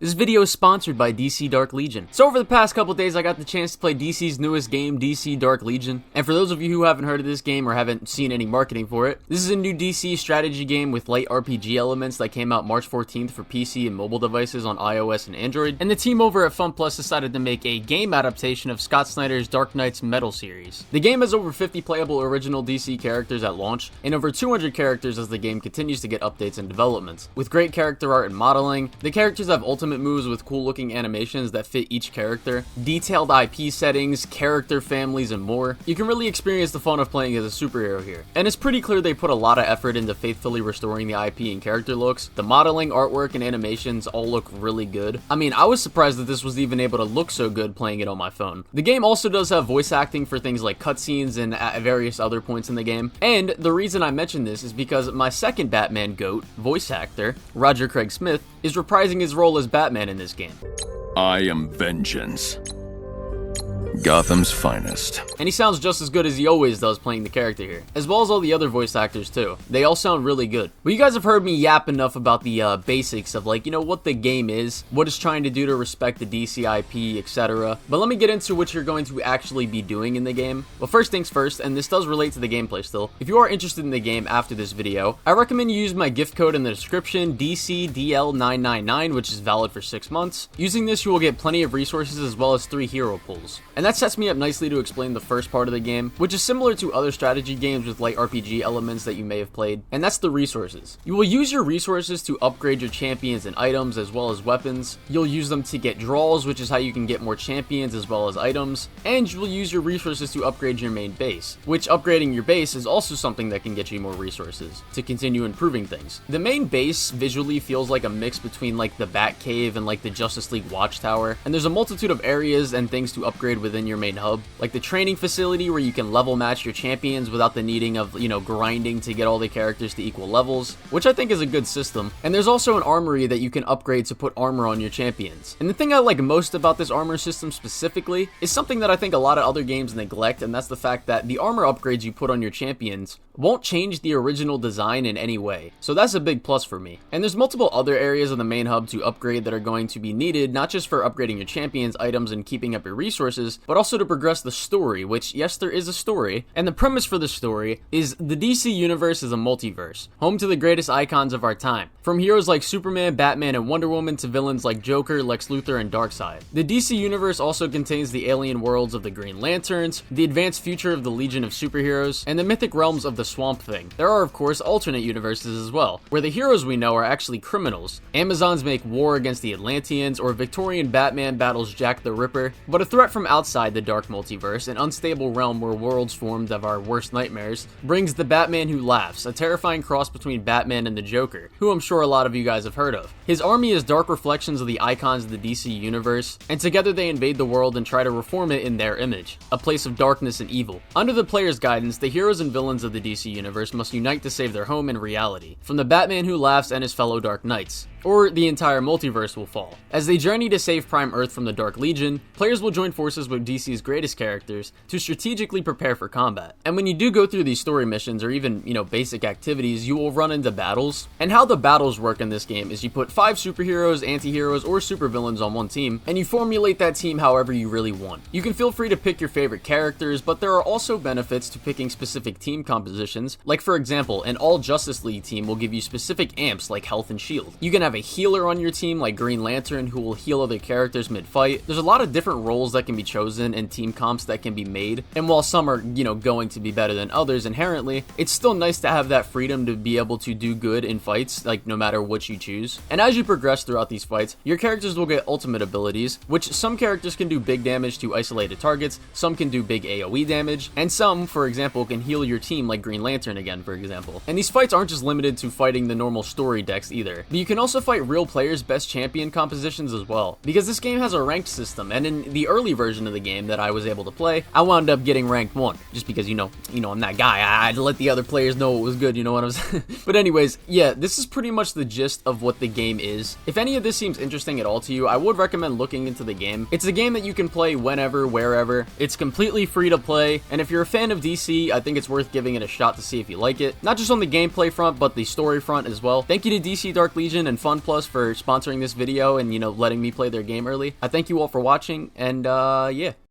This video is sponsored by DC Dark Legion. So over the past couple days, I got the chance to play DC's newest game, DC Dark Legion. And for those of you who haven't heard of this game or haven't seen any marketing for it, this is a new DC strategy game with light RPG elements that came out March 14th for PC and mobile devices on iOS and Android. And the team over at FunPlus decided to make a game adaptation of Scott Snyder's Dark Knight's Metal series. The game has over 50 playable original DC characters at launch, and over 200 characters as the game continues to get updates and developments. With great character art and modeling, the characters have ultimate moves with cool looking animations that fit each character, detailed IP settings, character families, and more. You can really experience the fun of playing as a superhero here. And it's pretty clear they put a lot of effort into faithfully restoring the IP and character looks. The modeling, artwork, and animations all look really good. I mean, I was surprised that this was even able to look so good playing it on my phone. The game also does have voice acting for things like cutscenes and at various other points in the game. And the reason I mention this is because my second Batman GOAT, voice actor, Roger Craig Smith, is reprising his role as Batman in this game. I am vengeance. Gotham's finest. And he sounds just as good as he always does playing the character here, as well as all the other voice actors too. They all sound really good. But you guys have heard me yap enough about the basics of what the game is, what it's trying to do to respect the DC IP, etc. But let me get into what you're going to actually be doing in the game. Well, first things first, and this does relate to the gameplay still, if you are interested in the game after this video, I recommend you use my gift code in the description, DCDL999, which is valid for 6 months. Using this, you will get plenty of resources as well as 3 hero pulls. And that sets me up nicely to explain the first part of the game, which is similar to other strategy games with light RPG elements that you may have played, and that's the resources. You will use your resources to upgrade your champions and items as well as weapons. You'll use them to get draws, which is how you can get more champions as well as items, and you will use your resources to upgrade your main base, which upgrading your base is also something that can get you more resources to continue improving things. The main base visually feels like a mix between like the Batcave and like the Justice League Watchtower, and there's a multitude of areas and things to upgrade within your main hub, like the training facility where you can level match your champions without the needing of, grinding to get all the characters to equal levels, which I think is a good system. And there's also an armory that you can upgrade to put armor on your champions. And the thing I like most about this armor system specifically is something that I think a lot of other games neglect, and that's the fact that the armor upgrades you put on your champions won't change the original design in any way. So that's a big plus for me. And there's multiple other areas of the main hub to upgrade that are going to be needed, not just for upgrading your champions, items, and keeping up your resources, but also to progress the story, which, yes, there is a story. And the premise for the story is the DC universe is a multiverse, home to the greatest icons of our time. From heroes like Superman, Batman, and Wonder Woman to villains like Joker, Lex Luthor, and Darkseid. The DC universe also contains the alien worlds of the Green Lanterns, the advanced future of the Legion of Superheroes, and the mythic realms of the Swamp Thing. There are, of course, alternate universes as well, where the heroes we know are actually criminals. Amazons make war against the Atlanteans, or Victorian Batman battles Jack the Ripper. But a threat from outside the dark multiverse, an unstable realm where worlds formed of our worst nightmares, brings the Batman Who Laughs, a terrifying cross between Batman and the Joker, who I'm sure a lot of you guys have heard of. His army is dark reflections of the icons of the DC universe, and together they invade the world and try to reform it in their image, a place of darkness and evil. Under the player's guidance, the heroes and villains of the DC universe must unite to save their home and reality from the Batman Who Laughs and his fellow Dark Knights, or the entire multiverse will fall. As they journey to save Prime Earth from the Dark Legion, players will join forces with DC's greatest characters to strategically prepare for combat. And when you do go through these story missions or even, basic activities, you will run into battles. And how the battles work in this game is you put 5 superheroes, anti-heroes, or supervillains on one team, and you formulate that team however you really want. You can feel free to pick your favorite characters, but there are also benefits to picking specific team compositions. Like for example, an all Justice League team will give you specific amps like health and shield. You can have a healer on your team like Green Lantern who will heal other characters mid-fight. There's a lot of different roles that can be chosen and team comps that can be made, and while some are, going to be better than others inherently, it's still nice to have that freedom to be able to do good in fights, like no matter what you choose. And as you progress throughout these fights, your characters will get ultimate abilities, which some characters can do big damage to isolated targets, some can do big AoE damage, and some, for example, can heal your team like Green Lantern again, for example. And these fights aren't just limited to fighting the normal story decks either, but you can also fight real players' best champion compositions as well, because this game has a ranked system, and in the early version of the game that I was able to play, I wound up getting ranked 1, just because, I'm that guy. I had to let the other players know it was good, you know what I'm saying? But anyways, yeah, this is pretty much the gist of what the game is. If any of this seems interesting at all to you, I would recommend looking into the game. It's a game that you can play whenever, wherever. It's completely free to play, and if you're a fan of DC, I think it's worth giving it a shot to see if you like it. Not just on the gameplay front, but the story front as well. Thank you to DC Dark Legion and FunPlus for sponsoring this video and, you know, letting me play their game early. I thank you all for watching, and yeah.